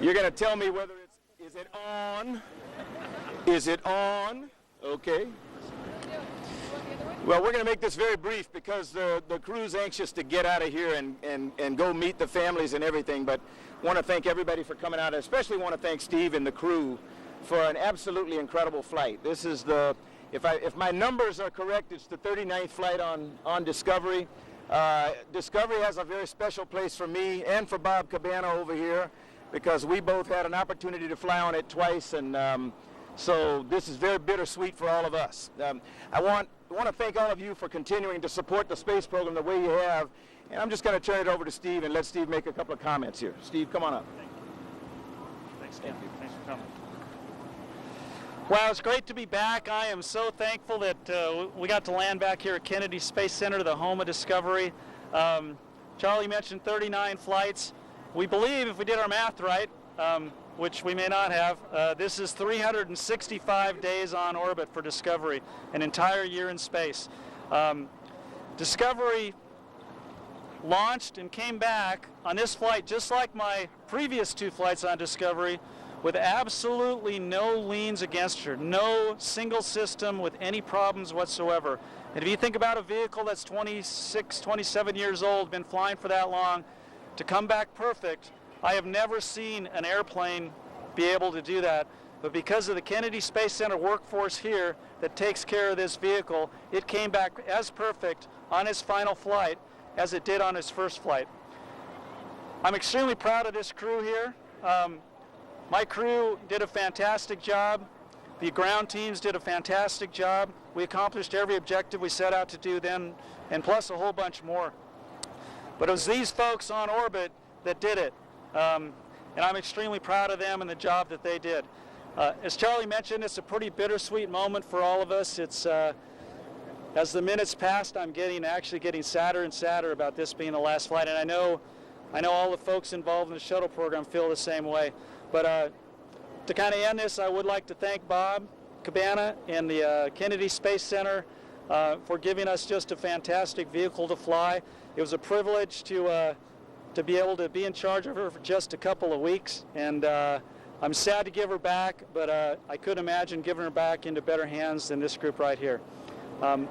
You're going to tell me whether is it on? Is it on? Okay. Well, we're going to make this very brief because the crew's anxious to get out of here and go meet the families and everything, but want to thank everybody for coming out. I especially want to thank Steve and the crew for an absolutely incredible flight. This is the, if my numbers are correct, it's the 39th flight on Discovery. Discovery has a very special place for me and for Bob Cabana over here because we both had an opportunity to fly on it twice, and so this is very bittersweet for all of us. I want to thank all of you for continuing to support the space program the way you have, and I'm just going to turn it over to Steve and let Steve make a couple of comments here. Steve, come on up. Thank you. Thanks, Ken. Thanks for coming. Well, it's great to be back. I am so thankful that we got to land back here at Kennedy Space Center, the home of Discovery. Charlie mentioned 39 flights. We believe, if we did our math right, which we may not have, this is 365 days on orbit for Discovery, an entire year in space. Discovery launched and came back on this flight, just like my previous two flights on Discovery, with absolutely no leans against her, no single system with any problems whatsoever. And if you think about a vehicle that's 26, 27 years old, been flying for that long, to come back perfect, I have never seen an airplane be able to do that. But because of the Kennedy Space Center workforce here that takes care of this vehicle, it came back as perfect on its final flight as it did on its first flight. I'm extremely proud of this crew here. My crew did a fantastic job. The ground teams did a fantastic job. We accomplished every objective we set out to do then, and plus a whole bunch more. But it was these folks on orbit that did it. And I'm extremely proud of them and the job that they did. As Charlie mentioned, it's a pretty bittersweet moment for all of us. It's as the minutes passed, I'm actually getting sadder and sadder about this being the last flight. And I know all the folks involved in the shuttle program feel the same way. But to kind of end this, I would like to thank Bob Cabana and the Kennedy Space Center for giving us just a fantastic vehicle to fly. It was a privilege to be able to be in charge of her for just a couple of weeks, and I'm sad to give her back, but I could imagine giving her back into better hands than this group right here.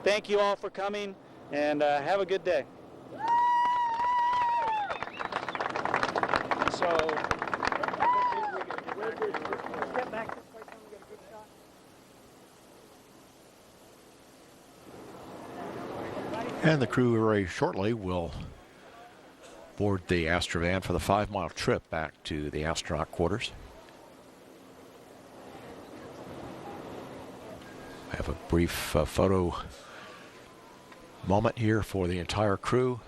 Thank you all for coming, and have a good day. And the crew very shortly will board the Astrovan for the 5-mile trip back to the astronaut quarters. I have a brief photo moment here for the entire crew.